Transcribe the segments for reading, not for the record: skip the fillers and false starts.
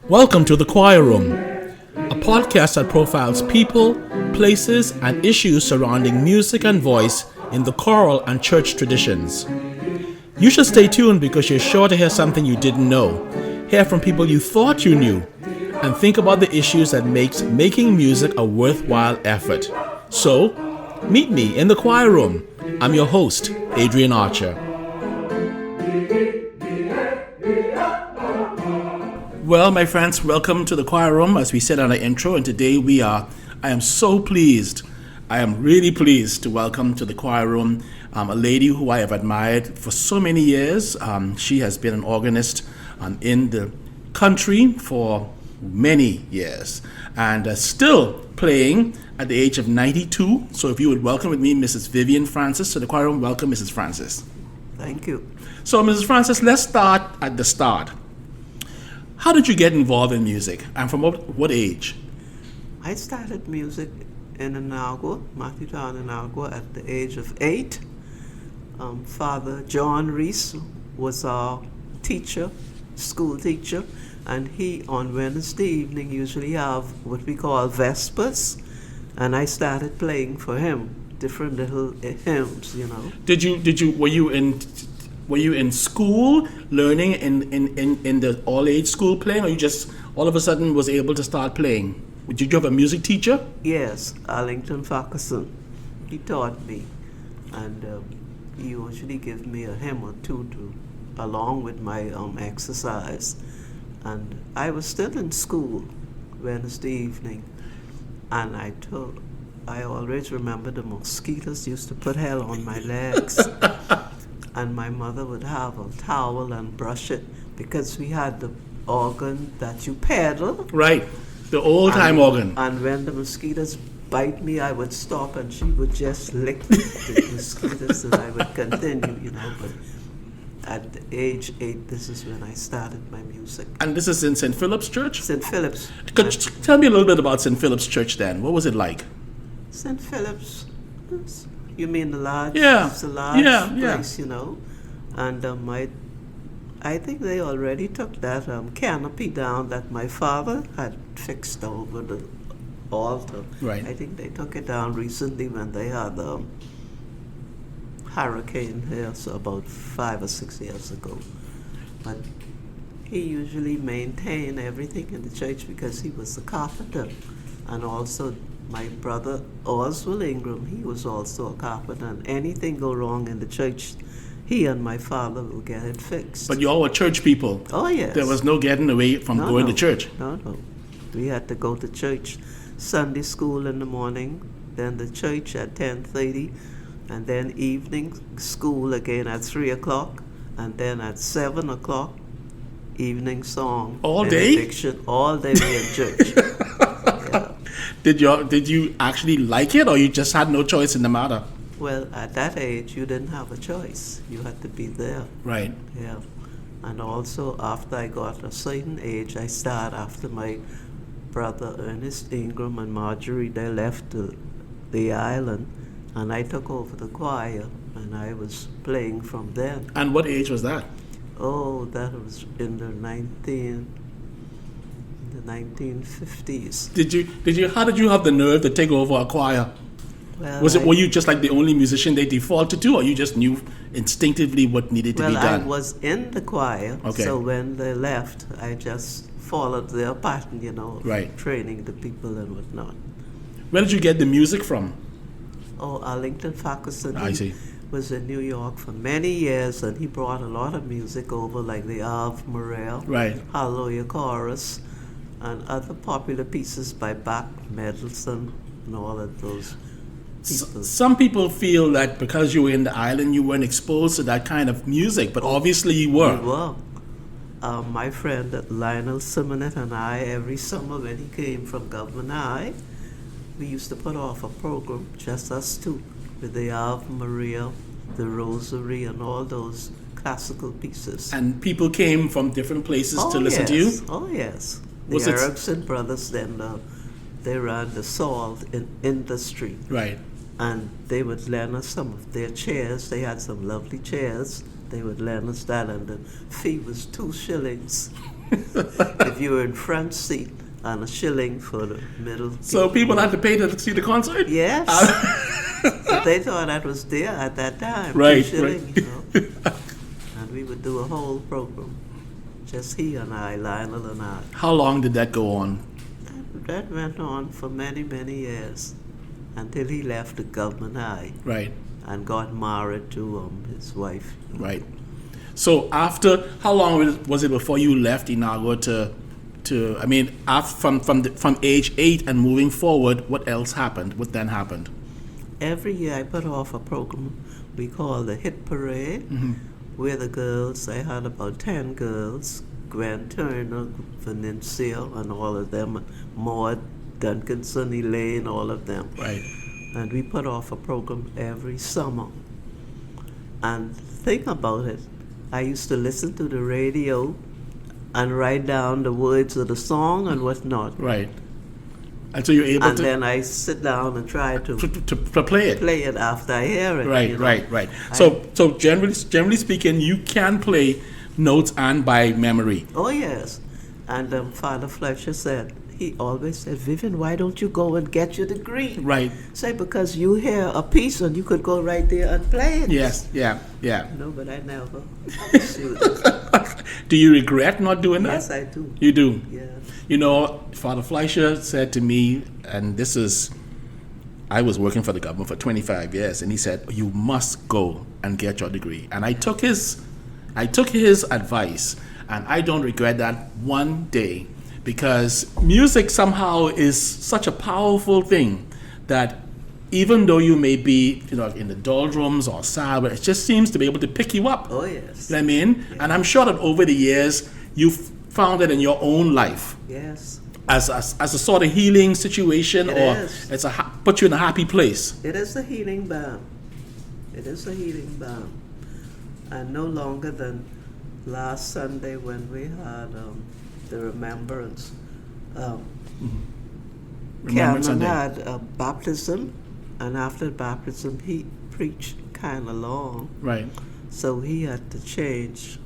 Welcome to the Choir Room, a podcast that profiles people, places, and issues surrounding music and voice in the choral and church traditions. You should stay tuned because you're sure to hear something you didn't know, hear from people you thought you knew, and think about the issues that makes making music a worthwhile effort. So, meet me in the Choir Room. I'm your host, Adrian Archer. Well, my friends, welcome to the Choir Room, as we said on our intro, and today I am so pleased, I am really pleased to welcome to the Choir Room a lady who I have admired for so many years. She has been an organist in the country for many years, and still playing at the age of 92. So if you would welcome with me Mrs. Vivienne Francis to the Choir Room. Welcome, Mrs. Francis. Thank you. So, Mrs. Francis, let's start at the start. How did you get involved in music, and from what age? I started music in Inagua, Matthew-town, Inagua, at the age of 8. Father John Reese was our teacher, school teacher, and he, on Wednesday evening, usually have what we call Vespers, and I started playing for him, different little hymns, you know. Were you in school learning in the all-age school playing, or you just all of a sudden was able to start playing? Did you have a music teacher? Yes, Arlington Farquharson. He taught me, and he usually gave me a hymn or two along with my exercise. And I was still in school Wednesday evening, and I always remember the mosquitoes used to put hell on my legs. And my mother would have a towel and brush it, because we had the organ that you pedal. Right, the old-time organ. And when the mosquitoes bite me, I would stop and she would just lick the mosquitoes and I would continue, you know. But at age 8, this is when I started my music. And this is in St. Philip's Church? St. Philip's. Could you tell me a little bit about St. Philip's Church then? What was it like? St. Philip's. You mean the large? Yeah. It's a large Yeah. place, you know. And I think they already took that canopy down that my father had fixed over the altar. Right. I think they took it down recently when they had the hurricane here, so about 5 or 6 years ago. But he usually maintained everything in the church because he was a carpenter, and also my brother Oswald Ingram, he was also a carpenter, and anything go wrong in the church, he and my father will get it fixed. But you all were church people. Oh, yes. There was no getting away from going to church. No. We had to go to church, Sunday school in the morning, then the church at 10:30, and then evening school again at 3 o'clock, and then at 7 o'clock, evening song. All day? Benediction. All day we in church. Yeah. Did you actually like it, or you just had no choice in the matter? Well, at that age, you didn't have a choice. You had to be there. Right. Yeah. And also, after I got a certain age, I started after my brother Ernest Ingram and Marjorie, they left the island, and I took over the choir, and I was playing from then. And what age was that? Oh, that was in the 1950s. How did you have the nerve to take over a choir? Well, Were you just like the only musician they defaulted to, or you just knew instinctively what needed to be done? Well, I was in the choir, Okay. so when they left, I just followed their pattern, you know, Right. training the people and whatnot. Where did you get the music from? Oh, Arlington Farquharson. I see. Was in New York for many years, and he brought a lot of music over, like the Ave Maria, Right. Hallelujah Chorus, and other popular pieces by Bach, Mendelssohn, and all of those people. Some people feel that because you were in the island, you weren't exposed to that kind of music, but obviously you were. We were. My friend Lionel Simonet and I, every summer when he came from Government High, we used to put off a program, just us two, with the Ave Maria, the Rosary, and all those classical pieces. And people came from different places to listen to you? Oh, yes. The Was it- Erickson brothers, then they ran the salt industry. Right. And they would lend us some of their chairs. They had some lovely chairs. They would lend us that, and the fee was 2 shillings. if you were in front seat, and a shilling for the middle. So people had to pay to see the concert? Yes. But they thought that was there at that time. Right, 2 shillings, right. And we would do a whole program. Just he and I, Lionel and I. How long did that go on? That went on for many, many years until he left the government high Right, and got married to his wife. right. So after, how long was it before you left Inago I mean, from age 8 and moving forward, what else happened? What then happened? Every year I put off a program we call the Hit Parade, where the girls, I had about 10 girls, Grant Turner, Venencia, and all of them, Maud, Duncanson, Elaine, all of them. Right. And we put off a program every summer. And think about it, I used to listen to the radio and write down the words of the song and whatnot. Right. And so you're able And then I sit down and try to play it. play it after I hear it. Right, you know. right. So generally speaking, you can play notes and by memory. Oh, yes. And Father Fletcher said, he always said, Vivienne, why don't you go and get your degree? Right. Say, because you hear a piece and you could go right there and play it. Yes, yeah. No, but I never pursued it. Do you regret not doing that? Yes, I do. You do? Yeah. You know, Father Fleischer said to me, and I was working for the government for 25 years, and he said, you must go and get your degree. And I took his advice, and I don't regret that one day, because music somehow is such a powerful thing that even though you may be, in the doldrums or sad, but it just seems to be able to pick you up. Oh, yes. You know what I mean? Yeah. And I'm sure that over the years, you've found it in your own life Yes. as a sort of healing situation, It or is. it's put you in a happy place. It is a healing balm. It is a healing balm. And no longer than last Sunday when we had the remembrance. Remembrance Cameron Sunday. had a baptism, and after baptism he preached kind of long, Right. so he had to change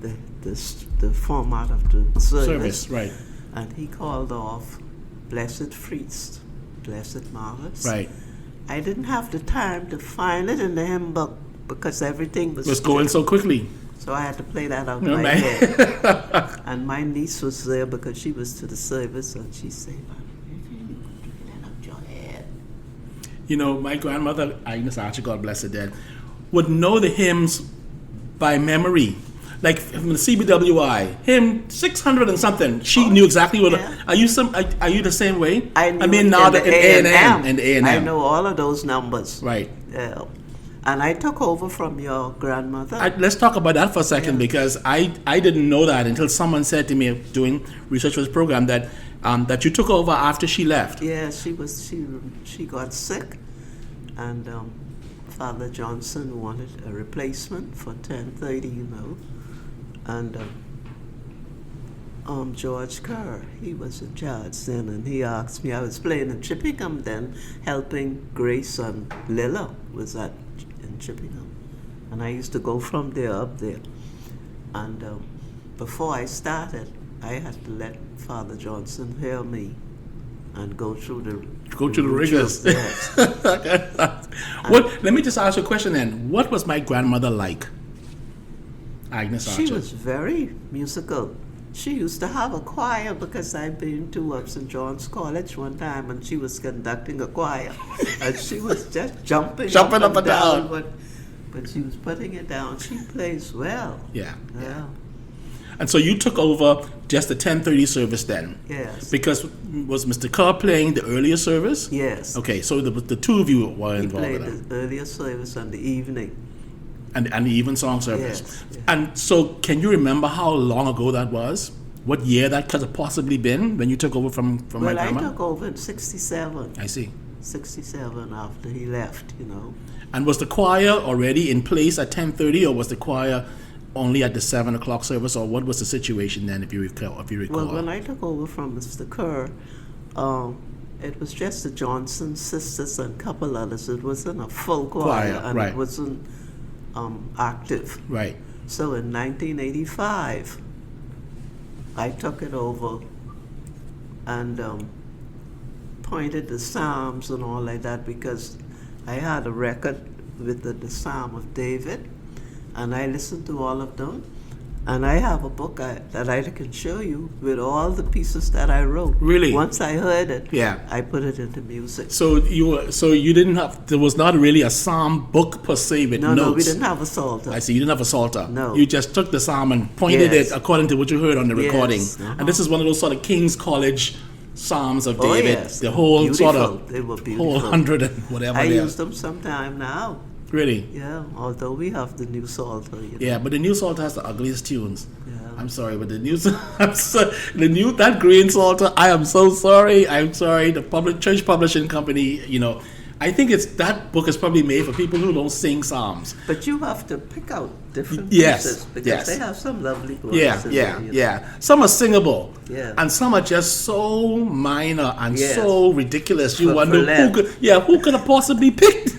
the format of the service. Right. And he called off Blessed Feast, Blessed Martyrs. Right. I didn't have the time to find it in the hymn book because everything was It was going so quickly. so I had to play that out No, my man. head. And my niece was there because she was to the service, and she said, "You that out your head." My grandmother, Agnes Archer, God bless her dead, would know the hymns by memory. Like from the CBWI, hymn 600 and something, she knew exactly what. yeah. Are you the same way? I knew mean, it now in that the in A&M. and the A&M. I know all of those numbers. Right. Yeah. And I took over from your grandmother. Let's talk about that for a second, Yeah. because I didn't know that until someone said to me doing research for this program that you took over after she left. Yeah, she got sick, and Father Johnson wanted a replacement for 10:30, and George Kerr, he was in charge then, and he asked me. I was playing in Chippingham then, helping Grace and Lilla was in Chippingham, and I used to go from there up there, and before I started, I had to let Father Johnson hear me and go through the rigors. Yes. Let me just ask you a question then. What was my grandmother like? Agnes Archer. She was very musical. She used to have a choir because I'd been to St. John's College one time, and she was conducting a choir, and she was just jumping up and down. But she was putting it down. She plays well. Yeah. Yeah. And so you took over just the 10:30 service then? Yes. Because was Mr. Kerr playing the earlier service? Yes. Okay, so the two of you were He involved played with that. the earlier service and the evening. And the even song service. Yes. And so can you remember how long ago that was? What year that could have possibly been when you took over from my Well, I grandma? took over in 67. I see. 67 after he left, And was the choir already in place at 10:30, or was the choir only at the 7 o'clock service, or what was the situation then, if you recall? Well, when I took over from Mr. Kerr, it was just the Johnson sisters and a couple others. It wasn't a full choir, and right. it wasn't active. Right. So in 1985, I took it over and pointed the Psalms and all like that because I had a record with the Psalm of David, and I listened to all of them. And I have a book that I can show you with all the pieces that I wrote. Really? Once I heard it, Yeah. I put it into music. So you didn't have, there was not really a psalm book per se with notes. No, we didn't have a psalter. I see, you didn't have a psalter. No. You just took the psalm and pointed Yes. it according to what you heard on the recording. Yes, uh-huh. And this is one of those sort of King's College psalms of Oh, David. yes. The whole Beautiful. sort of They were beautiful. whole 100 and whatever I they are. use them sometime now. Really? Yeah, although we have the new psalter. You know. Yeah, but the new psalter has the ugliest tunes. Yeah. I'm sorry, but the new that green psalter, I am so sorry. I'm sorry. The church publishing company, I think that book is probably made for people who don't sing psalms. But you have to pick out different Yes, pieces because yes. they have some lovely books. Yeah, in yeah, there, you know. yeah. Some are singable, Yeah. and some are just so minor and Yes. so ridiculous. You For wonder length. who could have possibly picked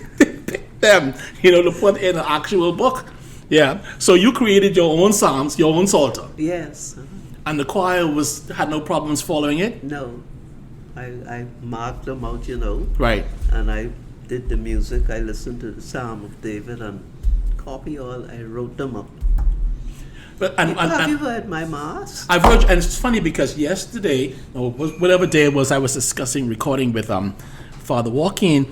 them, to put in an actual book. Yeah. So you created your own psalms, your own psalter, Yes. and the choir had no problems following it. No. I marked them out, Right. and I did the music. I listened to the Psalm of David and I wrote them up. But Have you heard my mass? I've heard, and it's funny because yesterday, or whatever day it was, I was discussing recording with Father Joaquin.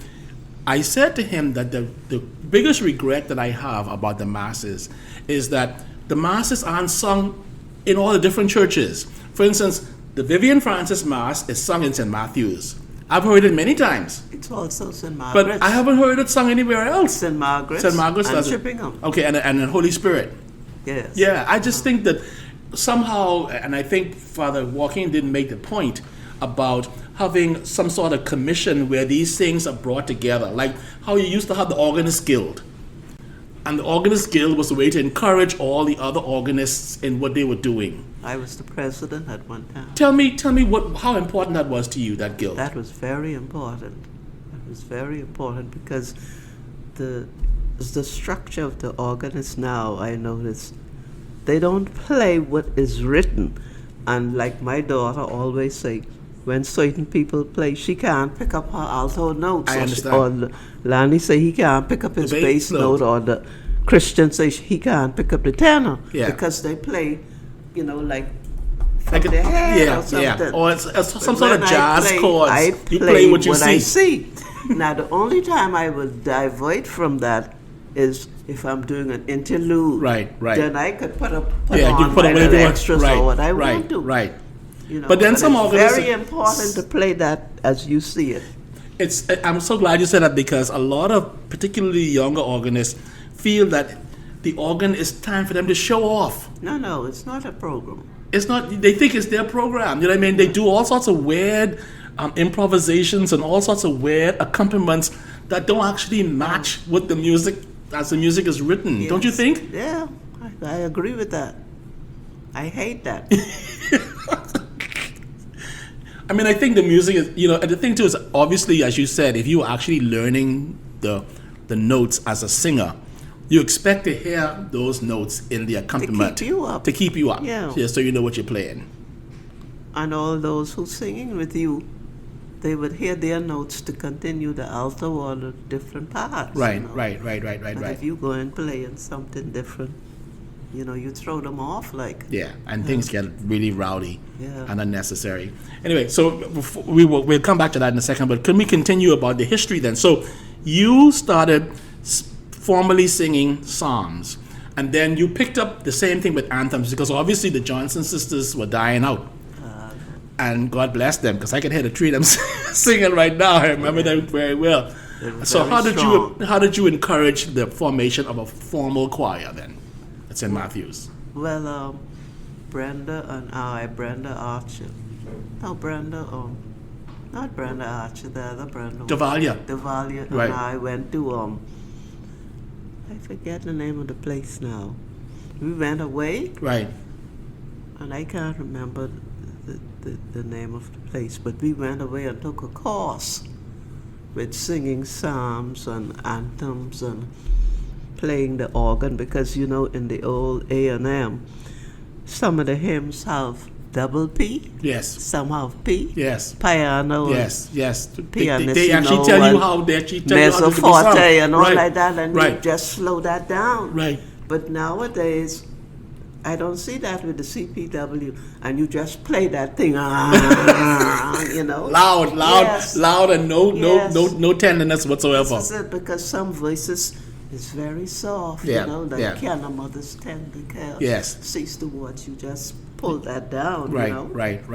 I said to him that the biggest regret that I have about the masses is that the masses aren't sung in all the different churches. For instance, the Vivienne Francis Mass is sung in St. Matthew's. I've heard it many times, It's also St. Margaret's. but I haven't heard it sung anywhere else. St. Margaret's. St. Margaret's and does it. Chippingham. Okay, and the Holy Spirit. Yes. Yeah, I just think that somehow, and I think Father Joaquin didn't make the point about having some sort of commission where these things are brought together, like how you used to have the Organist Guild. And the Organist Guild was a way to encourage all the other organists in what they were doing. I was the president at one time. Tell me how important that was to you, that guild. That was very important. That was very important because the structure of the organist now, I notice, they don't play what is written. And like my daughter always say, when certain people play, she can't pick up her alto notes. I understand. Or Lanny say he can't pick up his The bass note, or the Christian say he can't pick up the tenor. Yeah. Because they play, like Like their head yeah, or something. yeah. Or it's some But sort of when jazz I play, chords. I You play what you I see. see. Now, the only time I will divert from that is if I'm doing an interlude. Right. Then I could put Yeah, on you put my on whatever little you want. extras Right, or what I right, want to. right. But then some it's organists- very important to play that as you see it. I'm so glad you said that because a lot of particularly younger organists feel that the organ is time for them to show off. No, it's not a program. It's not. They think it's their program. You know what I mean? They do all sorts of weird improvisations and all sorts of weird accompaniments that don't actually match with the music as the music is written. Don't you Yes. think? Yeah, I agree with that. I hate that. I mean, I think the music is, and the thing too is obviously, as you said, if you are actually learning the notes as a singer, you expect to hear those notes in the accompaniment keep you up. To keep you up. Yeah. So you know what you're playing. And all those who singing with you, they would hear their notes to continue the alto or the different parts. Right, you know. right. But if you go and play in something different, you throw them off like. Yeah, and things get really rowdy Yeah. and unnecessary. Anyway, so we'll come back to that in a second, but can we continue about the history then? So you started formally singing psalms, and then you picked up the same thing with anthems, because obviously the Johnson sisters were dying out. And God bless them, because I can hear the three of them singing right now. I remember them very well. So how did you encourage the formation of a formal choir then at St. Matthew's? Well, Brenda Archer. No, not Brenda Archer, the other Brenda. Davalia. Davalia and Right. I went to, I forget the name of the place now. We went away, Right. and I can't remember the name of the place, but we went away and took a course with singing psalms and anthems and playing the organ, because in the old A&M, some of the hymns have double P. Yes. Some have P. Yes. Piano. Yes. Pianissimo. They actually tell you how they actually tell you how to do the Mezzo sound. forte and all Right. like that, and you Right. just slow that down. Right. But nowadays, I don't see that with the CPW, and you just play that thing, you know. Loud, Yes. loud, and Yes. no tenderness whatsoever. This is it, because some voices is very soft, Yeah, you know, like yeah. can a mother's tender care. Yes. Cease to watch, you just pull that down, Right, you know. right. Oh,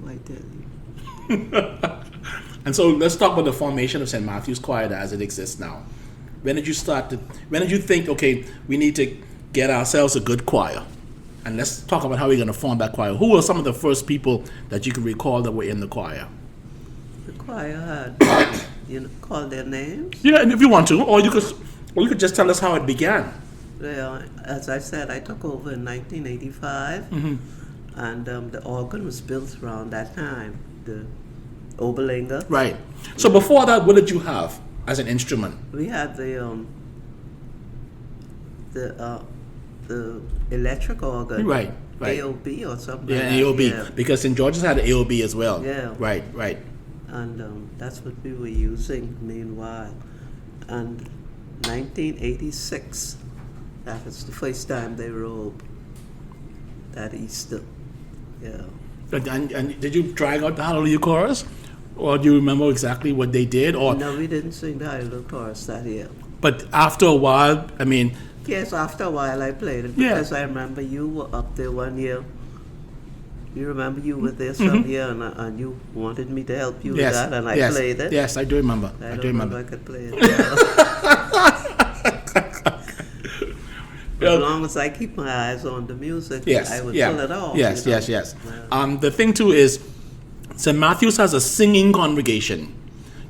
I tell you. And so let's talk about the formation of St. Matthew's Choir as it exists now. When did you think, okay, we need to get ourselves a good choir? And let's talk about how we're going to form that choir. Who were some of the first people that you can recall that were in the choir? The choir had, call their names. Yeah, and if you want to, or you could just tell us how it began. Well, as I said, I took over in 1985, and the organ was built around that time, the Oberlinger. Right. So before that, what did you have as an instrument? We had the electric organ. Right. AOB or something. Yeah, like AOB. that, yeah. Because St. George's had AOB as well. Yeah. Right. And that's what we were using meanwhile. And 1986, that was the first time they robed that Easter. Yeah. And did you drag out the Hallelujah chorus? Or do you remember exactly what they did? Or No, we didn't sing the Hallelujah chorus that year. But after a while, I mean... Yes, after a while I played it, Yeah. because I remember you were up there one year. You remember you were there some year, and you wanted me to help you with that, and I played it. Yes, I do remember. I don't know if I could play it. As long as I keep my eyes on the music, I would pull it off. Yes. Yeah. The thing too is, St. Matthew's has a singing congregation. You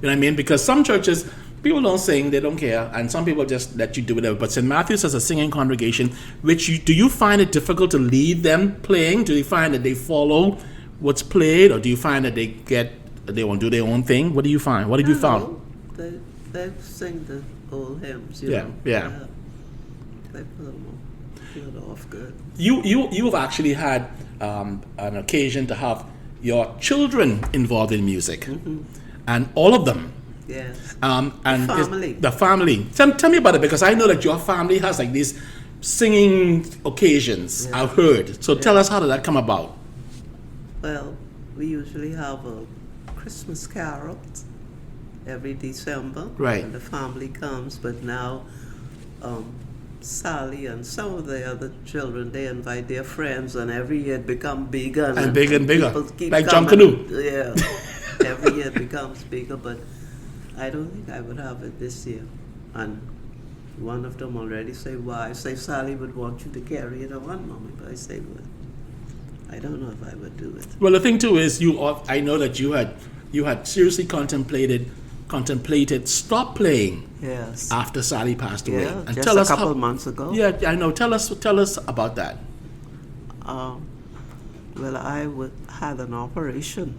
know what I mean? Because some churches, people don't sing, they don't care, and some people just let you do whatever. But St. Matthew's has a singing congregation, do you find it difficult to lead them playing? Do you find that they follow what's played, or do you find that they won't do their own thing? What do you find? What have you found? They sing the old hymns, Yeah. They pull it off good. You've actually had an occasion to have your children involved in music, and all of them. Yes. And The family. The family. Tell me about it, because I know that your family has like these singing occasions. Yeah. I've heard. So tell us, how did that come about? Well, we usually have a Christmas carol every December. Right. And the family comes, but now Sally and some of the other children, they invite their friends, and every year it becomes bigger. And bigger and bigger. People keep Like John coming. Canoe. Yeah. Every year it becomes bigger, but I don't think I would have it this year. And one of them already say, why? I say, Sally would want you to carry it on, Mommy. But I say, well, I don't know if I would do it. Well, the thing too is, I know that you had seriously contemplated stop playing. Yes. After Sally passed away. Yeah, And just tell a us couple months ago. Yeah, I know. Tell us about that. Well, I had an operation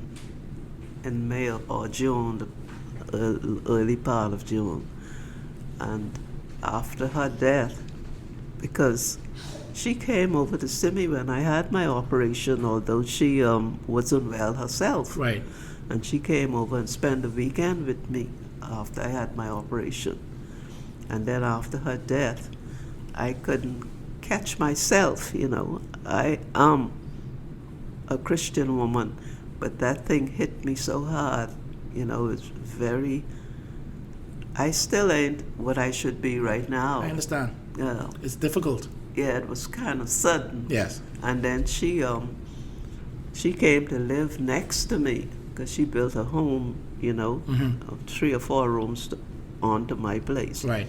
in May or June, the early part of June. And after her death, because she came over to see me when I had my operation, although she wasn't well herself. Right. And she came over and spent the weekend with me after I had my operation. And then after her death, I couldn't catch myself, I am a Christian woman, but that thing hit me so hard, it's very, I still ain't what I should be right now. I understand. Yeah. It's difficult. Yeah, it was kind of sudden. Yes. And then she came to live next to me, because she built a home, 3 or 4 rooms onto my place. Right.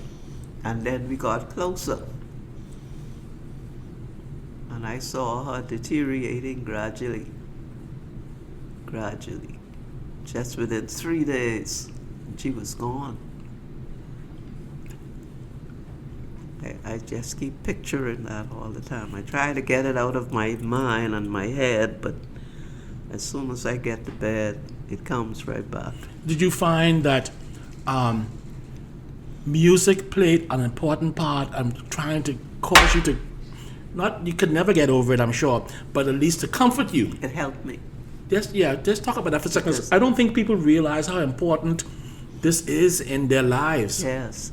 And then we got closer. And I saw her deteriorating gradually. Just within 3 days, she was gone. I just keep picturing that all the time. I try to get it out of my mind and my head, but as soon as I get to bed, it comes right back. Did you find that music played an important part in trying to cause you to not you could never get over it, I'm sure, but at least to comfort you. It helped me. Just talk about that for a second. Yes. I don't think people realize how important this is in their lives. Yes.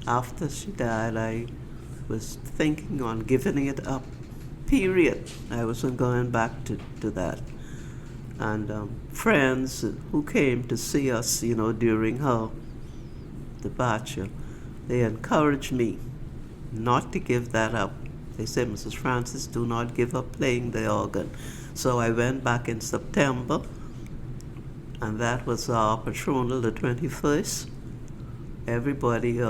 After she died, I was thinking on giving it up. Period. I wasn't going back to that. And friends who came to see us, during her departure, they encouraged me not to give that up. They said, Mrs. Francis, do not give up playing the organ. So I went back in September, and that was our patronal, the 21st. Everybody,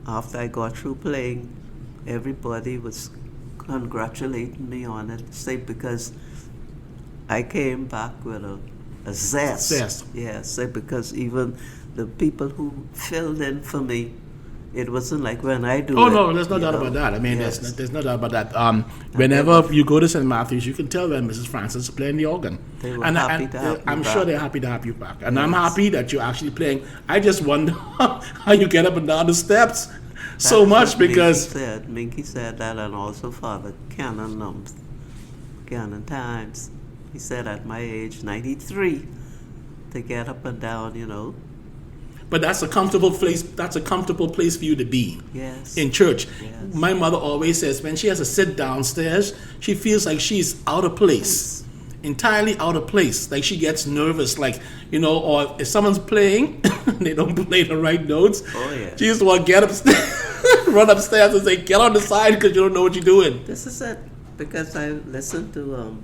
after I got through playing, everybody was congratulating me on it, say because I came back with a zest. Zest. Yes, say because even the people who filled in for me, it wasn't like when I do Oh it. no, there's no doubt about that. I mean, there's no doubt about that. Whenever you go to St. Matthew's, you can tell when Mrs. Francis is playing the organ. They were happy to have me I'm back. sure they're happy to have you back. And I'm happy that you're actually playing. I just wonder how you get up and down the steps so That's much what because... Minky said that, and also Father Canon Times. He said at my age, 93, to get up and down, But that's a comfortable place. That's a comfortable place for you to be. Yes. In church. Yes. My mother always says when she has to sit downstairs, she feels like she's out of place. Entirely out of place. Like she gets nervous, or if someone's playing, they don't play the right notes. Oh, yeah. She used to want to get upstairs, run upstairs and say, get on the side because you don't know what you're doing. This is it, because I listened to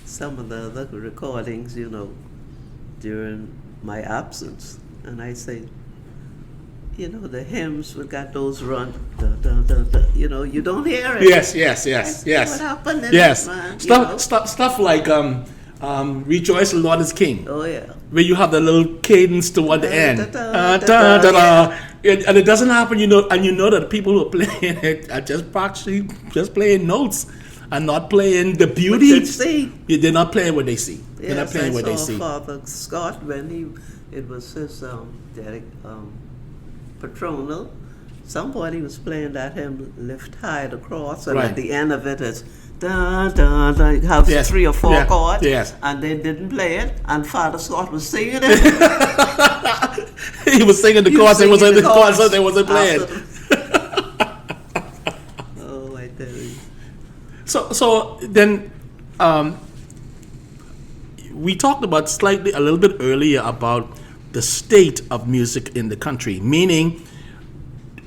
some of the other recordings, during my absence, and I say, the hymns, we got those run, you don't hear it. Yes. What happened in Yes. it, man? Stuff like Rejoice the Lord is King. Oh, yeah. Where you have the little cadence toward the end. And it doesn't happen, and you know that people who are playing it are just playing notes and not playing the beauty. What they see. They're not playing what they see. They're not Yes, playing I what they saw see. Father Scott when it was his patronal. Somebody was playing that hymn, Lift High the Cross, and Right. at the end of it is dun dun dun. You have Yes. 3 or 4 Yeah. chords, Yes. and they didn't play it, and Father Scott was singing it. He was singing the He chords. They wasn't the chords. chords They wasn't playing. Oh, I tell you. So then, we talked about a little bit earlier about the state of music in the country, meaning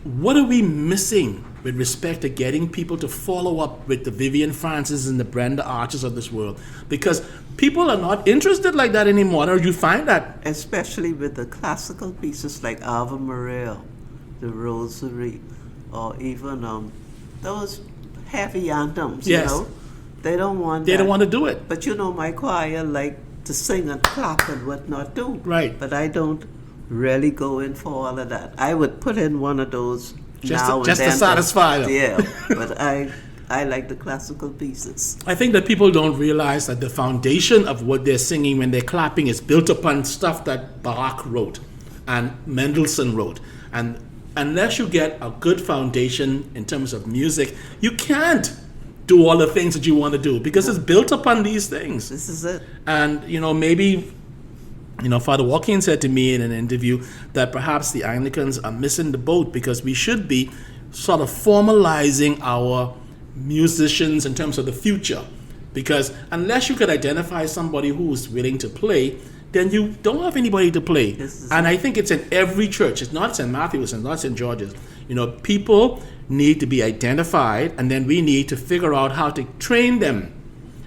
what are we missing with respect to getting people to follow up with the Vivienne Francis and the Brenda Archers of this world? Because people are not interested like that anymore. Or you find that? Especially with the classical pieces like Ave Maria, the Rosary, or even those heavy anthems, Yes. They don't want They that. don't want to do it. But my choir like to sing and clap and whatnot too. Right. But I don't really go in for all of that. I would put in one of those Just now to and then. satisfy them. Yeah, but I like the classical pieces. I think that people don't realize that the foundation of what they're singing when they're clapping is built upon stuff that Bach wrote and Mendelssohn wrote. And unless you get a good foundation in terms of music, you can't do all the things that you want to do because it's built upon these things. This is it. And, maybe, Father Joaquin said to me in an interview that perhaps the Anglicans are missing the boat because we should be sort of formalizing our musicians in terms of the future. Because unless you could identify somebody who's willing to play, then you don't have anybody to play. And I think it's in every church. It's not St. Matthew's and not St. George's. People need to be identified, and then we need to figure out how to train them.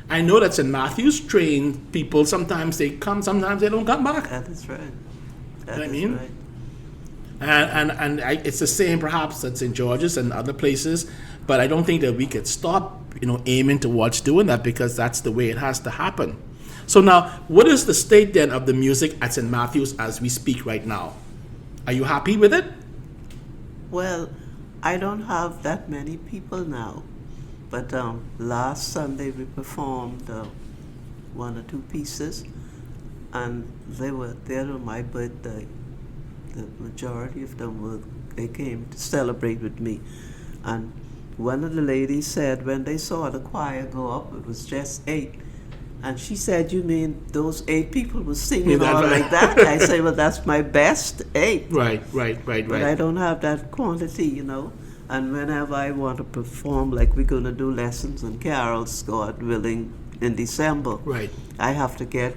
I know that St. Matthew's train people. Sometimes they come, sometimes they don't come back. That is right. That I is mean? right. It's the same perhaps at St. George's and other places, but I don't think that we could stop, aiming towards doing that because that's the way it has to happen. So now, what is the state then of the music at St. Matthew's as we speak right now? Are you happy with it? Well, I don't have that many people now, but last Sunday we performed 1 or 2 pieces, and they were there on my birthday. The majority of them they came to celebrate with me, and one of the ladies said when they saw the choir go up, it was just 8. And she said, "You mean those 8 people were singing Yeah, all right. like that?" I say, "Well, that's my best 8. Right. But I don't have that quantity, And whenever I want to perform, like we're going to do lessons and carols, God willing, in December, Right. I have to get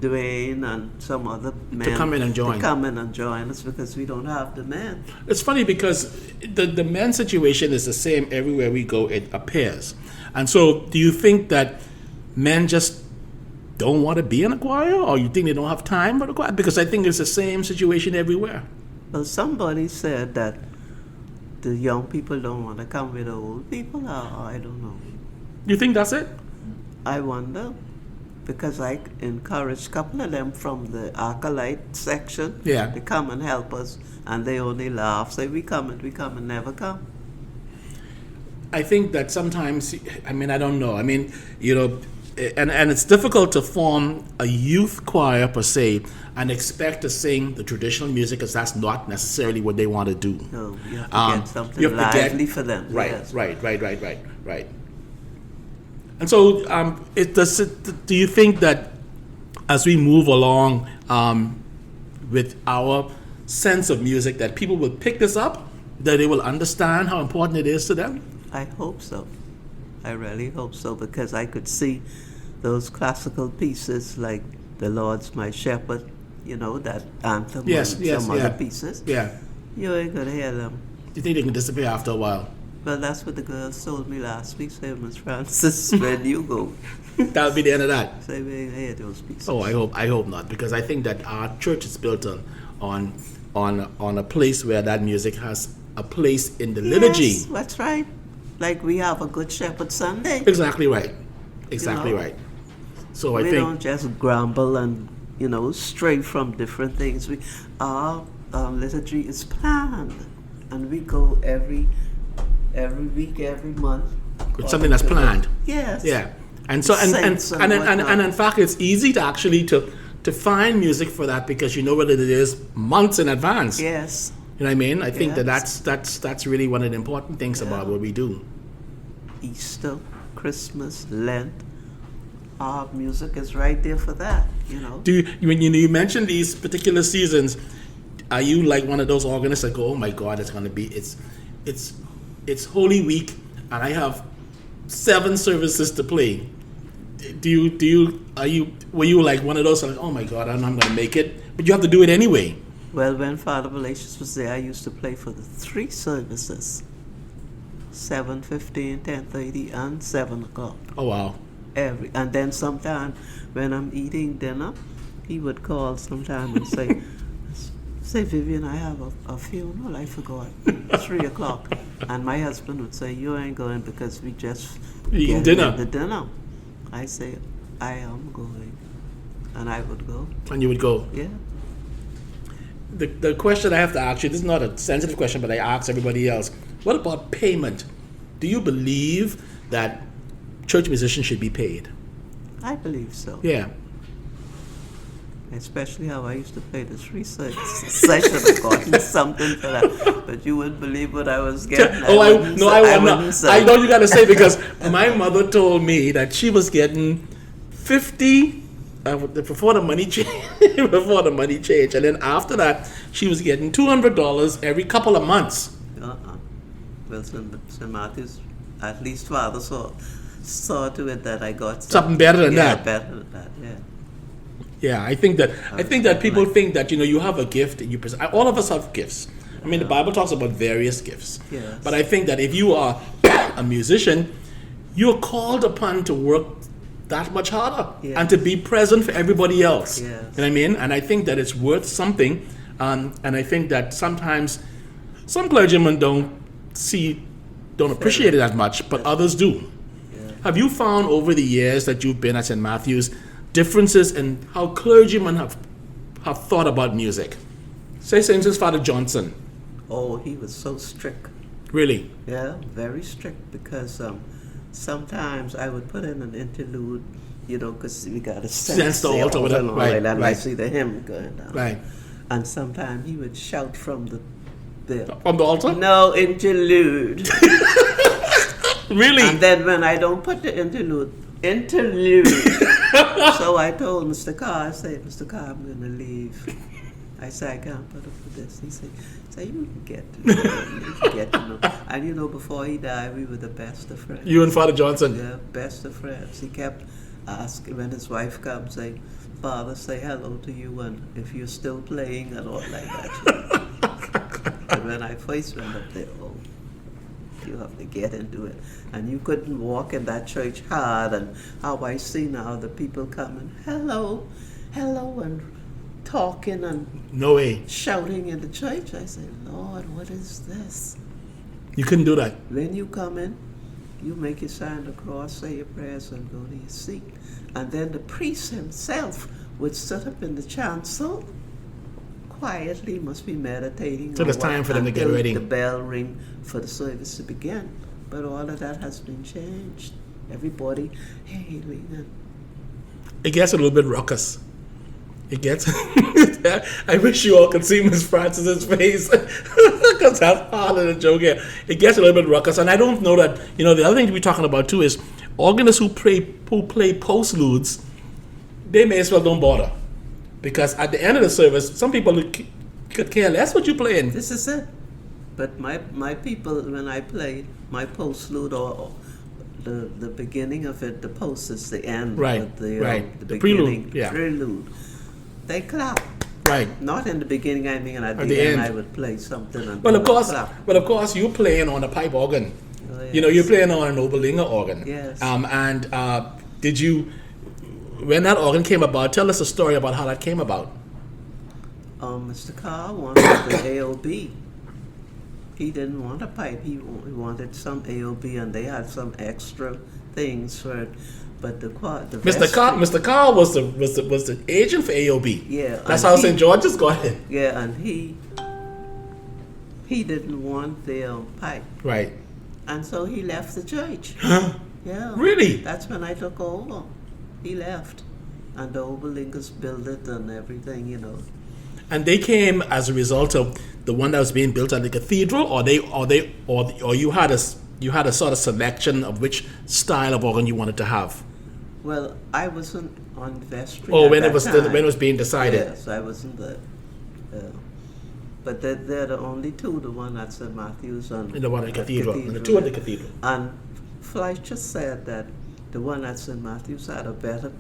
Dwayne and some other men To come in and join. to come in and join us because we don't have the men. It's funny because the men's situation is the same everywhere we go, it appears. And so do you think that men just don't want to be in a choir, or you think they don't have time for the choir? Because I think it's the same situation everywhere. Well, somebody said that the young people don't want to come with the old people, or I don't know. You think that's it? I wonder, because I encouraged a couple of them from the acolyte section Yeah. to come and help us, and they only laugh, say, we come and never come. I think that sometimes, I don't know. And it's difficult to form a youth choir per se and expect to sing the traditional music because that's not necessarily what they want to do. No, you have to get something you have to lively for them. Right, Yes. right. And so, do you think that as we move along with our sense of music, that people will pick this up, that they will understand how important it is to them? I hope so. I really hope so, because I could see those classical pieces like "The Lord's My Shepherd," that anthem, Yes, and yes, some yeah. other pieces. Yeah. You ain't gonna hear them. Do you think they can disappear after a while? Well, that's what the girls told me last week. Say, Miss Francis, when you go, That'll be the end of that. say we ain't hear those pieces. Oh, I hope not, because I think that our church is built on a place where that music has a place in the liturgy. Yes, that's right. Like we have a Good Shepherd Sunday. Exactly right. know. Right. So We I think don't just grumble and stray from different things. Our liturgy is planned, and we go every week, every month. it's something that's planned. Yes. Yeah. And so and Saints and and whatnot. in fact it's easy to actually to find music for that because you know what it is months in advance. Yes. You know what I mean? I think Yes. that's really one of the important things about what we do. Easter, Christmas, Lent. Our music is right there for that. Do you, when you mention these particular seasons, are you like one of those organists that go, "Oh my God, it's going to be it's Holy Week and I have 7 services to play"? Were you like one of those like, "Oh my God, I'm not going to make it," but you have to do it anyway? Well, when Father Valacious was there, I used to play for the 3 services: 7:15, 10:30, and 7 o'clock. Oh wow. And then sometime when I'm eating dinner, he would call sometime and say, "Vivienne, I have a funeral, I forgot, 3 o'clock." And my husband would say, "You ain't going because we just Eating getting dinner." the dinner." I say, "I am going." And I would go, And you would go. yeah. The question I have to ask you, this is not a sensitive question, but I ask everybody else. What about payment? Do you believe that church musicians should be paid? I believe so. Yeah. Especially how I used to play the 3 sets. I should have gotten something for that. But you wouldn't believe what I was getting. I wouldn't say. know you got to say because my mother told me that she was getting 50 before the money change, and then after that she was getting $200 every couple of months. Well, St. Matthew's, at least Father saw to it that I got Something better than yeah, that. better than that, yeah. Yeah, I think that people think that you have a gift and you present. All of us have gifts. I mean, the Bible talks about various gifts. Yes. But I think that if you are a musician, you're called upon to work that much harder Yes. and to be present for everybody else. Yes. You know what I mean? And I think that it's worth something. And I think that sometimes some clergymen don't appreciate it as much, but others do. Yeah. Have you found over the years that you've been at St. Matthew's differences in how clergymen have thought about music? Say, for instance, Father Johnson. Oh, he was so strict. Really? Yeah, very strict, because sometimes I would put in an interlude, because we got to Sense the altar with it. and Right, I right. see the hymn going down. Right. And sometimes he would shout from the From the altar? no interlude. Really? And then when I don't put the interlude. So I told Mr. Carr, I said, Mr. Carr, I'm going to leave. I said, I can't put up with this. He said, you can get to know. You can get to know. And you know, before he died, we were the best of friends. You and Father Johnson? Yeah, best of friends. He kept asking when his wife comes, say, Father, say hello to you, and if you're still playing and all like that. And when I first went up there, you have to get into it. And you couldn't walk in that church hard, and how I see now the people coming, hello, and talking and no way shouting in the church. I said, Lord, what is this? You couldn't do that. When you come in, you make your sign of the cross, say your prayers, and go to your seat. And then the priest himself would sit up in the chancel, quietly, must be meditating. So it's time for them to get ready. The bell ring for the service to begin. But all of that has been changed. Everybody, hey, it gets a little bit raucous. It gets. I wish you all could see Miss Francis's face, because that's part of the joke here. It gets a little bit raucous, and I don't know that. You know, the other thing to be talking about too is organists who play postludes. They may as well don't bother, because at the end of the service, some people could care less what you're playing. This is it. But my people, when I play my postlude or the beginning of it, the post is the end. Right, the prelude, prelude. They clap. Right. Not in the beginning, I mean, at the end I would play something and But of course, you're playing on a pipe organ. Oh, yes. You know, you're playing on an Oberlinger organ. Yes. Did you, when that organ came about, tell us a story about how that came about. Mr. Carr wanted the AOB. He didn't want a pipe. He wanted some AOB, and they had some extra things for it. But the Mr. Carr was the agent for AOB. Yeah, that's how St. George's got it. Yeah, and he didn't want their pipe. Right. And so he left the church. Huh? Yeah. Really? That's when I took over. He left, and the Oberlingers built it and everything, you know. And they came as a result of the one that was being built at the cathedral, or you had a sort of selection of which style of organ you wanted to have. Well, I wasn't on vestry. Oh, at when that it was time. when it was being decided. Yes, I wasn't there. But they're the only two, the one at St. Matthew's and the one at the cathedral, and the two at the cathedral. And Fleischer said that the one at St. Matthew's had a better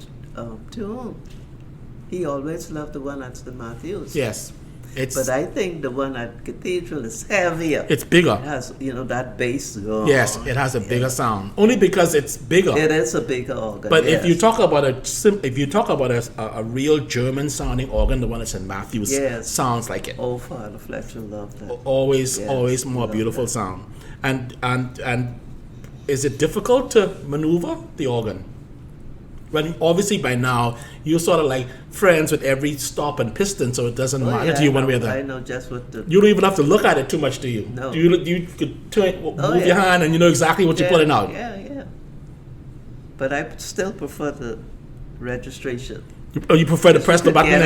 tune. He always loved the one at St. Matthew's. Yes. But I think the one at Cathedral is heavier. It's bigger. It has, that bass. Yes, it has a bigger sound. Only because it's bigger. It is a bigger organ. But yes. if you talk about a real German sounding organ, the one at St. Matthew's sounds like it. Oh, Father Fletcher loved that. Always more beautiful sound. And is it difficult to maneuver the organ? Well, obviously by now you're sort of like friends with every stop and piston, so it doesn't matter to you one way or the other. I know just what the. You don't even have to look at it too much, do you? No. You could move your hand and you know exactly what you're pulling out. Yeah. But I still prefer the registration. You prefer to press the button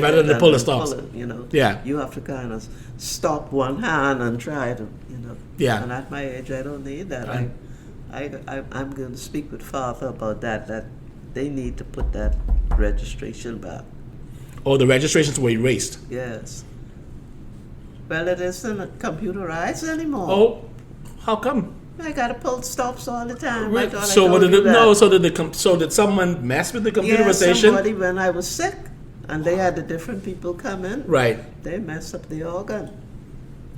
rather than pull the stops. Yeah. You have to kind of stop one hand and try to, Yeah. And at my age, I don't need that. I'm going to speak with Father about that they need to put that registration back. Oh, the registrations were erased? Yes. Well, it isn't computerized anymore. Oh, how come? I got to pull stops all the time. Right. So did someone mess with the computerization? Yes, somebody when I was sick, and they had the different people come in. Right. They messed up the organ.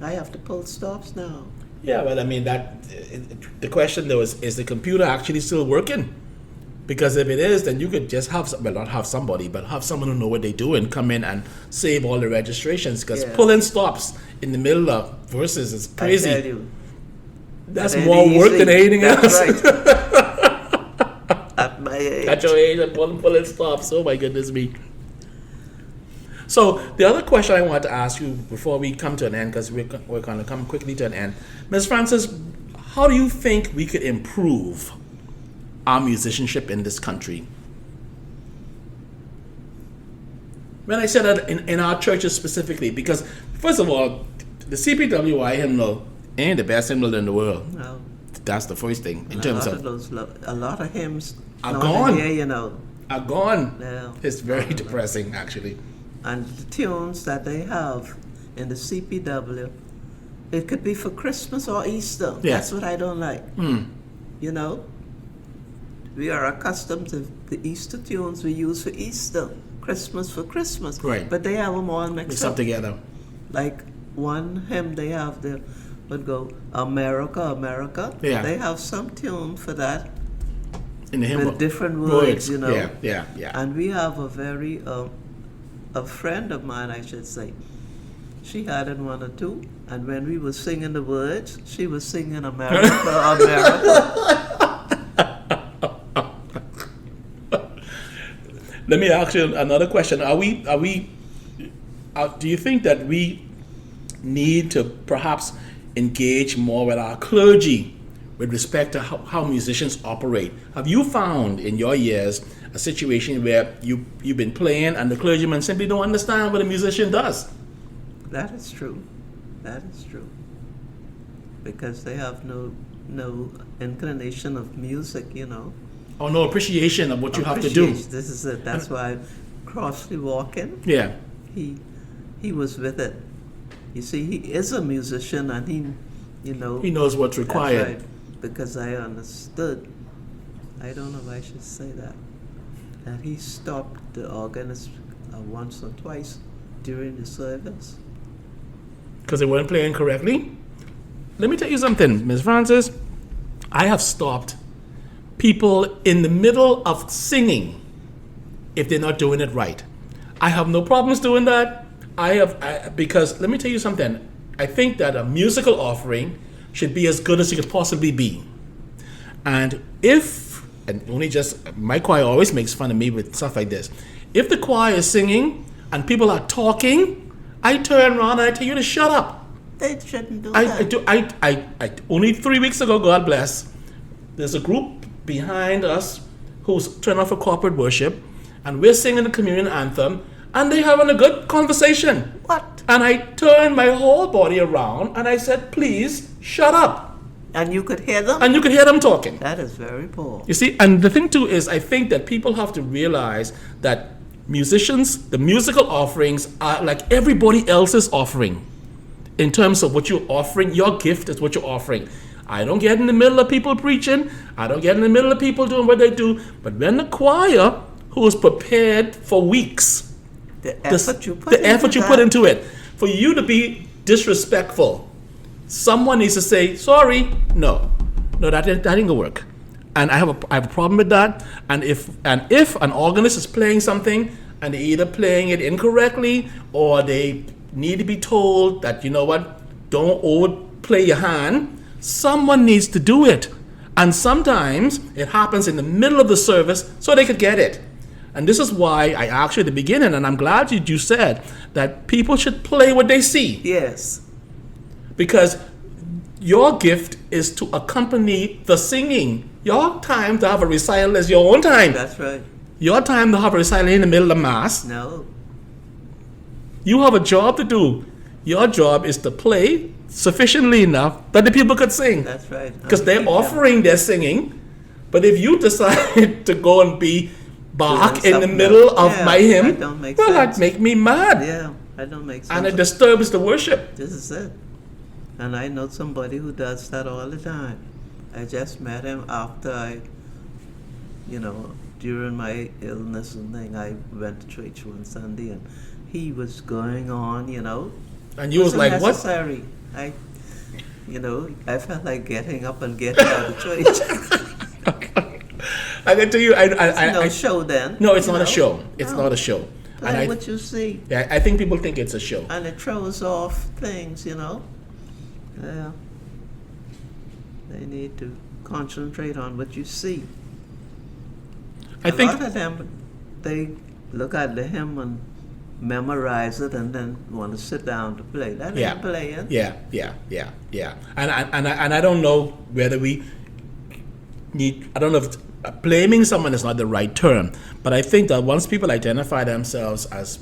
I have to pull stops now. Yeah, well, I mean, the question though is the computer actually still working? Because if it is, then you could just not have somebody, but have someone who know what they do and come in and save all the registrations. Because pulling stops in the middle of verses is crazy. I tell you. That's more work than anything else. Right. At my age. At your age, and pulling stops. Oh my goodness me. So the other question I wanted to ask you before we come to an end, because we're going to come quickly to an end, Ms. Francis, how do you think we could improve our musicianship in this country? When I said that in our churches specifically, because first of all, the CPWI hymnal ain't the best hymnal in the world. No. That's the first thing in And terms a lot of hymns are not gone. in here, you know. Are gone. Yeah. It's very depressing, actually. And the tunes that they have in the CPW, it could be for Christmas or Easter. Yeah. That's what I don't like. You know, we are accustomed to the Easter tunes we use for Easter, Christmas for Christmas. Right. But they have them all Mix mixed up up. together. Like one hymn they have there would go, America, America. Yeah. They have some tune for that In the hymn with book. different words, you know. Yeah. And we have a friend of mine, I should say. She had in one or two, and when we were singing the words, she was singing America, America. Let me ask you another question. Do you think that we need to perhaps engage more with our clergy with respect to how musicians operate? Have you found in your years a situation where you've been playing and the clergyman simply don't understand what a musician does? That is true. That is true. Because they have no inclination of music, you know. Or no appreciation of what you have to do? This is it. That's why Crossley Walking, Yeah. he was with it. You see, he is a musician, and he knows what's required. That's right, because I understood. I don't know if I should say that. And he stopped the organist once or twice during the service. Because they weren't playing correctly? Let me tell you something, Ms. Francis. I have stopped people in the middle of singing if they're not doing it right. I have no problems doing that. Because let me tell you something. I think that a musical offering should be as good as it could possibly be. And my choir always makes fun of me with stuff like this. If the choir is singing and people are talking, I turn around and I tell you to shut up. They shouldn't do that. I only 3 weeks ago, God bless, there's a group behind us who's turned off for corporate worship, and we're singing the communion anthem, and they're having a good conversation. What? And I turned my whole body around and I said, please shut up. And you could hear them? And you could hear them talking. That is very poor. You see, and the thing too is, I think that people have to realize that musicians, the musical offerings are like everybody else's offering. In terms of what you're offering, your gift is what you're offering. I don't get in the middle of people preaching. I don't get in the middle of people doing what they do. But when the choir, who is prepared for weeks, The effort you put into it, for you to be disrespectful, someone needs to say, sorry, no, that ain't gonna work. And I have a problem with that. And if an organist is playing something and they're either playing it incorrectly or they need to be told that, you know what, don't overplay your hand, someone needs to do it. And sometimes it happens in the middle of the service so they could get it. And this is why I asked you at the beginning, and I'm glad you said that people should play what they see. Yes. Because your gift is to accompany the singing. Your time to have a recital is your own time. That's right. Your time to have a recital in the middle of Mass. No. You have a job to do. Your job is to play sufficiently enough that the people could sing. That's right. Because they're offering their singing. But if you decide to go and be Bach in the middle of my hymn, that don't make well, sense. that make me mad. Yeah, that don't make sense. And it disturbs the worship. This is it. And I know somebody who does that all the time. I just met him after during my illness and thing, I went to church one Sunday, and he was going on, And you was like, what? Necessary. I felt like getting up and getting out of church. I can tell you, no show then. No, it's not a show. It's not a show. Play what you see. Yeah, I think people think it's a show. And it throws off things, Yeah. They need to concentrate on what you see. A lot of them, they look at the hymn and memorize it and then want to sit down to play. That ain't playing. Yeah. And I don't know whether we need, I don't know if blaming someone is not the right term, but I think that once people identify themselves as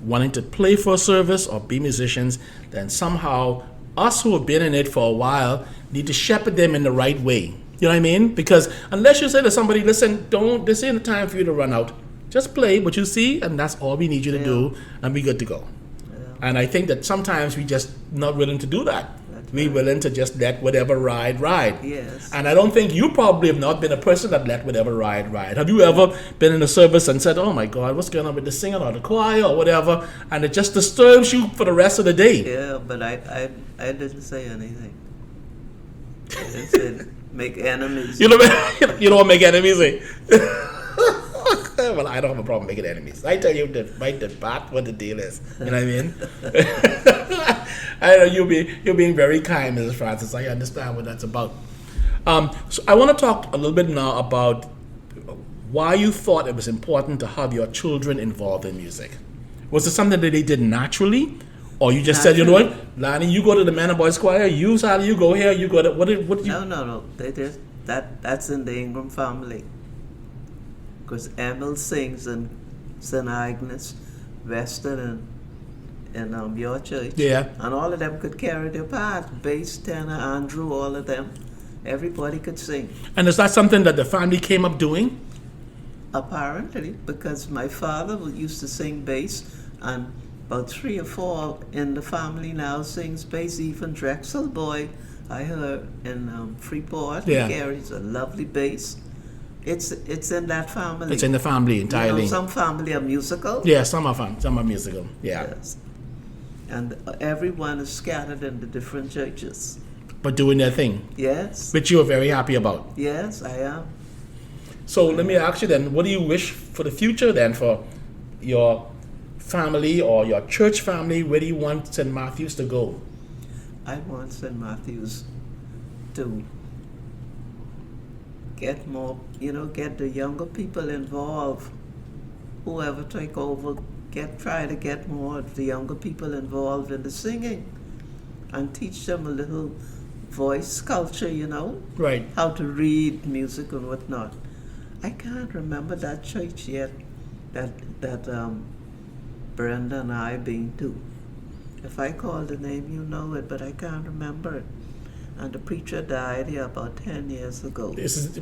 wanting to play for a service or be musicians, then somehow us who have been in it for a while need to shepherd them in the right way. You know what I mean? Because unless you say to somebody, listen, this ain't the time for you to run out. Just play what you see, and that's all we need you to do, and we good to go. Yeah. And I think that sometimes we just not willing to do that. We're willing to just let whatever ride. Yes. And I don't think you probably have not been a person that let whatever ride. Have you ever been in a service and said, oh my God, what's going on with the singing or the choir or whatever, and it just disturbs you for the rest of the day? Yeah, but I didn't say anything. I didn't say make enemies. You don't want to make enemies, eh? Well, I don't have a problem making enemies. I tell you right the bat what the deal is. You know what I mean? I know you're being very kind, Mrs. Francis. I understand what that's about. So I want to talk a little bit now about why you thought it was important to have your children involved in music. Was it something that they did naturally? Or you just said, you know what, Lani, you go to the men and boys choir, you Sally, you go here, you go to, what did you? No. They just, that's in the Ingram family. Because Emil sings in St. Agnes, Western, and your church. Yeah. And all of them could carry their part. Bass, tenor, Andrew, all of them. Everybody could sing. And is that something that the family came up doing? Apparently, because my father used to sing bass, and about 3 or 4 in the family now sings bass. Even Drexel boy, I heard in Freeport, he carries a lovely bass. It's in that family. It's in the family entirely. You know, some family are musical. Yeah, some are musical. Yeah. Yes. And everyone is scattered in the different churches. But doing their thing. Yes. Which you are very happy about. Yes, I am. So let me ask you then, what do you wish for the future then for your family or your church family? Where do you want St. Matthew's to go? I want St. Matthew's to get more, get the younger people involved. Whoever take over, try to get more of the younger people involved in the singing and teach them a little voice culture, Right. How to read music and whatnot. I can't remember that church yet that Brenda and I been to. If I call the name, you know it, but I can't remember it. And the preacher died here about 10 years ago.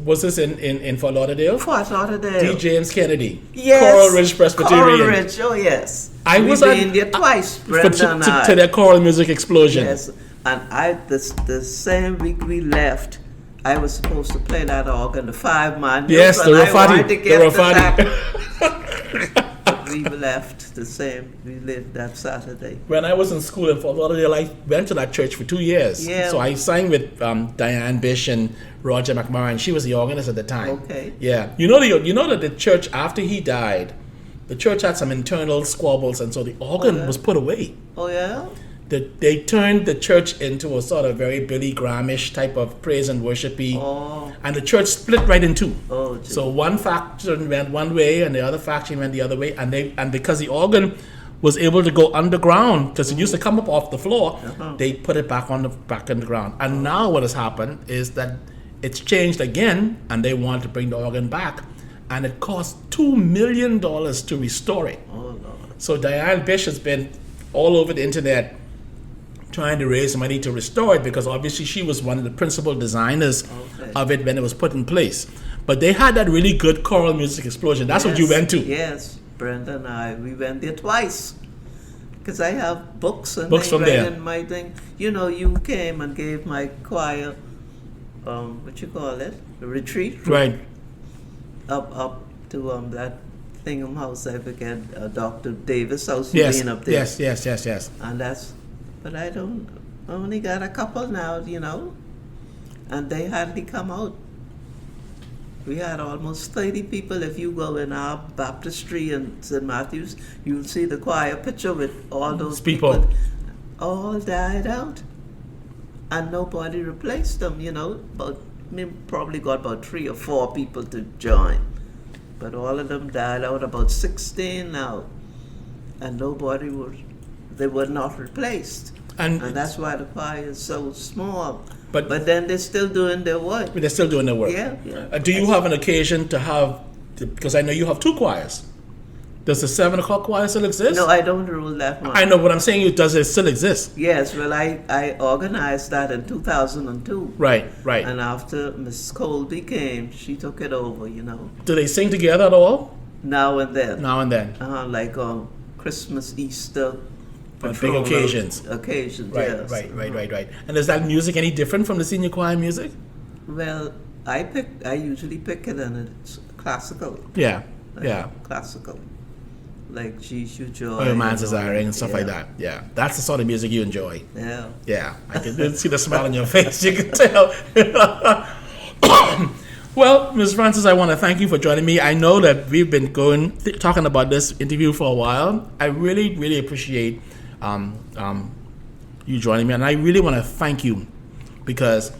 Was this in Fort Lauderdale? Fort Lauderdale. D. James Kennedy. Yes. Coral Ridge Presbyterian. Coral Ridge, oh yes. We've been there twice, Brenda and I. To their choral music explosion. Yes, and the same week we left, I was supposed to play that organ, the 5-man. Yes, the Rafati. We left we lived that Saturday. When I was in school in Fort Lauderdale, I went to that church for 2 years. Yeah. So I sang with Diane Bish and Roger McMahon. She was the organist at the time. Okay. Yeah. You know that the church, after he died, the church had some internal squabbles, and so the organ was put away. Oh, yeah? They turned the church into a sort of very Billy Graham-ish type of praise and worship-y. Oh. And the church split right in two. Oh, gee. So one faction went one way and the other faction went the other way. And because the organ was able to go underground, because it used to come up off the floor, they put it back back on the ground. And now what has happened is that it's changed again, and they want to bring the organ back. And it cost $2 million to restore it. Oh, Lord. So Diane Bish has been all over the internet trying to raise money to restore it, because obviously she was one of the principal designers of it when it was put in place. But they had that really good choral music explosion. That's what you went to. Yes, Brenda and I, we went there twice. Because I have books and books from there. In my thing. You came and gave my choir, what you call it, the retreat. Right. Up to that Thingham House, I forget, Dr. Davis House. Yes, been up there. yes. And but I only got a couple now, and they hardly come out. We had almost 30 people. If you go in our baptistry in St. Matthew's, you'll see the choir picture with all those people. All died out. And nobody replaced them, probably got about 3 or 4 people to join. But all of them died out, about 16 now. And they were not replaced. And that's why the choir is so small. But then they're still doing their work. They're still doing their work. Yeah. Do you have an occasion to have, because I know you have 2 choirs. Does the 7 o'clock choir still exist? No, I don't rule that one. I know, but I'm saying does it still exist? Yes, well, I organized that in 2002. Right. And after Miss Colby came, she took it over, you know. Do they sing together at all? Now and then. Like on Christmas, Easter. On big occasions. Occasions, right, yes. Right. And is that music any different from the senior choir music? Well, I usually pick it and it's classical. Yeah. Classical. Like She's Your Joy. Oh, Your Man's Desiring and stuff like that. Yeah. That's the sort of music you enjoy. Yeah. Yeah. I can see the smile on your face. You can tell. Well, Ms. Francis, I want to thank you for joining me. I know that we've been talking about this interview for a while. I really, really appreciate you joining me, and I really want to thank you because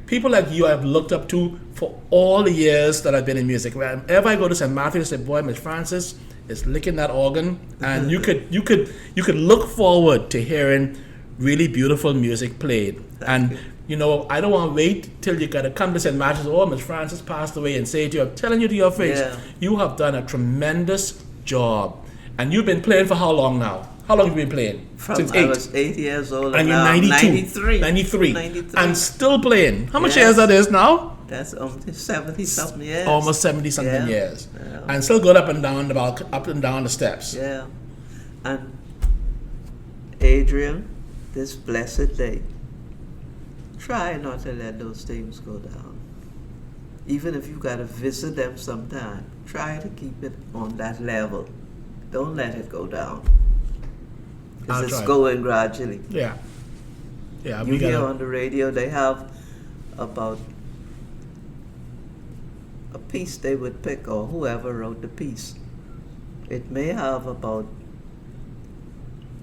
people like you I've looked up to for all the years that I've been in music. Whenever I go to St. Matthews, I say, "Boy, Ms. Francis is licking that organ," and you could look forward to hearing really beautiful music played. Thank you. You know, I don't want to wait till you got to come to St. Matthew's, "Oh, Ms. Francis passed away," and say to you, I'm telling you to your face, you have done a tremendous job. And you've been playing for how long now? How long have you been playing? Since 8. I was 8 years old. And you're 92. 93. And still playing. How much years that is now? That's almost 70-something years. Almost 70-something years. Yeah. And still going up and down the steps. Yeah. And Adrian, this blessed day, try not to let those things go down. Even if you got to visit them sometime, try to keep it on that level. Don't let it go down. Because it's going gradually. Yeah. You hear on the radio, they have about a piece they would pick, or whoever wrote the piece. It may have about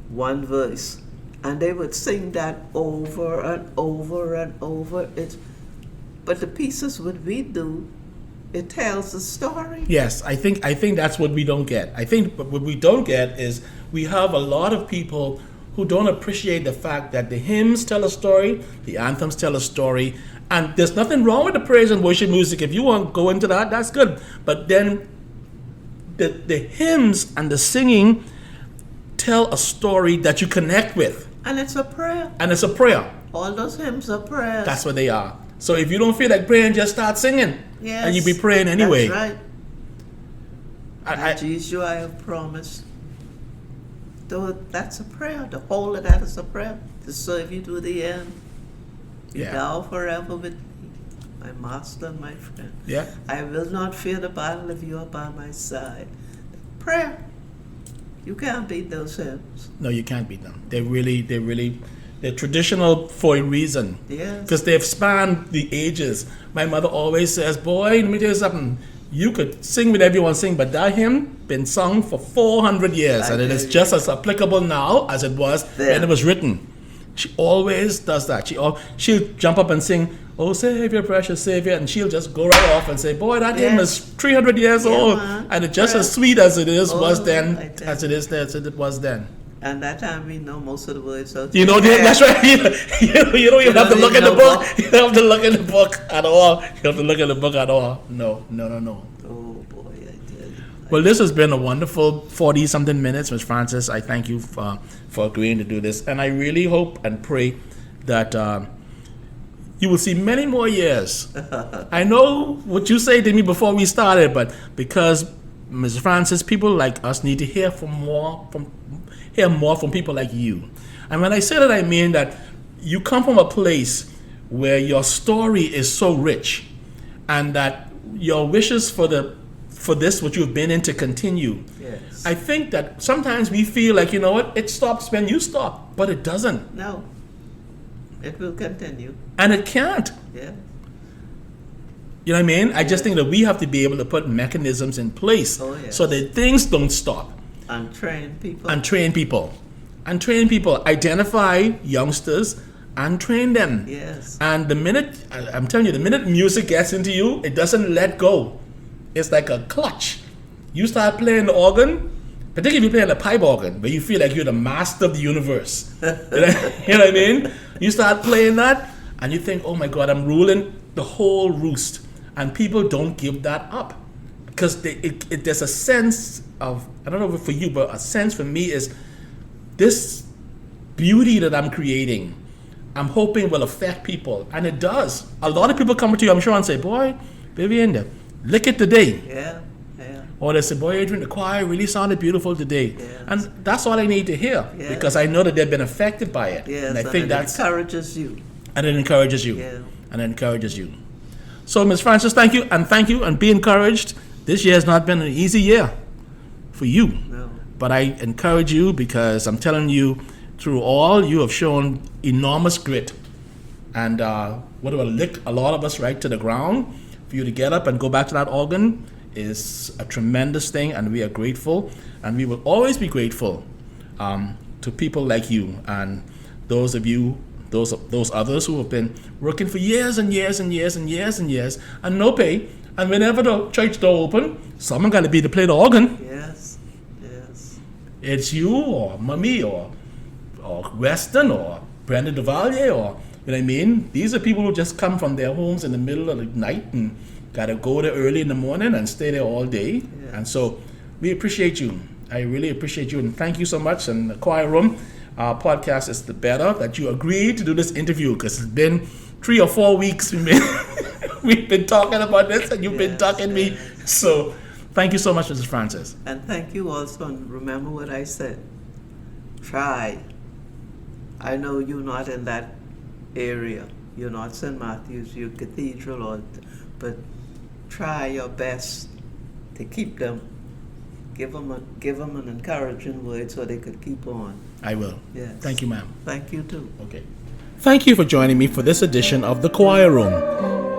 one verse. And they would sing that over and over and over. But the pieces what we do, it tells the story. Yes, I think that's what we don't get. I think what we don't get is we have a lot of people who don't appreciate the fact that the hymns tell a story, the anthems tell a story, and there's nothing wrong with the praise and worship music. If you want to go into that, that's good. But then the hymns and the singing tell a story that you connect with. And it's a prayer. All those hymns are prayers. That's what they are. So if you don't feel like praying, just start singing. Yes. And you be praying anyway. That's right. Jesus, I have promised. Though that's a prayer. The whole of that is a prayer. To serve you to the end. You thou forever with me, my master and my friend. Yeah. I will not fear the battle if you are by my side. Prayer. You can't beat those hymns. No, you can't beat them. They're traditional for a reason. Yes. Because they've spanned the ages. My mother always says, "Boy, let me tell you something. You could sing with everyone sing, but that hymn been sung for 400 years, and it is just as applicable now as it was when it was written." She always does that. She'll jump up and sing, "Oh, Savior, precious Savior," and she'll just go right off and say, "Boy, that hymn is 300 years old, and it's just as sweet as it was then, as it was then." And that time we know most of the words. So that's right. You don't even have to look in the book. You don't have to look in the book at all. No. Oh boy, I tell you. Well, this has been a wonderful 40-something minutes, Ms. Francis. I thank you for agreeing to do this. And I really hope and pray that you will see many more years. I know what you said to me before we started, but because, Ms. Francis, people like us need to hear more from people like you. And when I say that, I mean that you come from a place where your story is so rich, and that your wishes for this, what you've been in, to continue. Yes. I think that sometimes we feel like, you know what, it stops when you stop, but it doesn't. No. It will continue. And it can't. Yeah. You know what I mean? I just think that we have to be able to put mechanisms in place so that things don't stop. And train people. Identify youngsters and train them. Yes. And the minute music gets into you, it doesn't let go. It's like a clutch. You start playing the organ, particularly if you're playing the pipe organ, where you feel like you're the master of the universe. You know what I mean? You start playing that, and you think, "Oh my God, I'm ruling the whole roost." And people don't give that up. because there's a sense of, I don't know if for you, but a sense for me is this beauty that I'm creating, I'm hoping will affect people, and it does. A lot of people come to you, I'm sure, and say, boy, Vivienne, look at today. Yeah. Or they say, boy, Adrian, the choir really sounded beautiful today. Yes. And that's all I need to hear, Yes. because I know that they've been affected by it. Yes, and I think it that's... encourages you. And it encourages you. Yeah. And it encourages you. So, Ms. Francis, thank you, and be encouraged. This year has not been an easy year for you. No. But I encourage you, because I'm telling you, through all, you have shown enormous grit. And what will lick a lot of us right to the ground, for you to get up and go back to that organ is a tremendous thing, and we are grateful, and we will always be grateful to people like you and those of you, those others who have been working for years and years and years and years and years and no pay, and whenever the church door open, someone got to be to play the organ. Yes. It's you or Mummy or Weston or Brenda Duvalier, or you know what I mean. These are people who just come from their homes in the middle of the night and got to go there early in the morning and stay there all day. Yeah. And so we appreciate you. I really appreciate you, and thank you so much. And the Choir Room podcast is the better that you agreed to do this interview, because it's been 3 or 4 weeks we've been talking about this, and you've been talking me. So thank you so much, Mrs. Francis. And thank you also, and remember what I said. Try. I know you're not in that area. You're not St. Matthew's, you're Cathedral, but try your best to keep them. Give them an encouraging word so they could keep on. I will. Yes. Thank you, ma'am. Thank you too. Okay. Thank you for joining me for this edition of The Choir Room.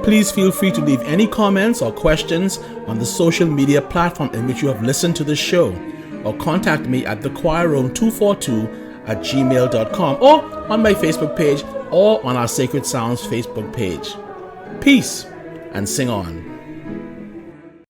Please feel free to leave any comments or questions on the social media platform in which you have listened to this show, or contact me at thechoirroom242@gmail.com, or on my Facebook page, or on our Sacred Sounds Facebook page. Peace, and sing on.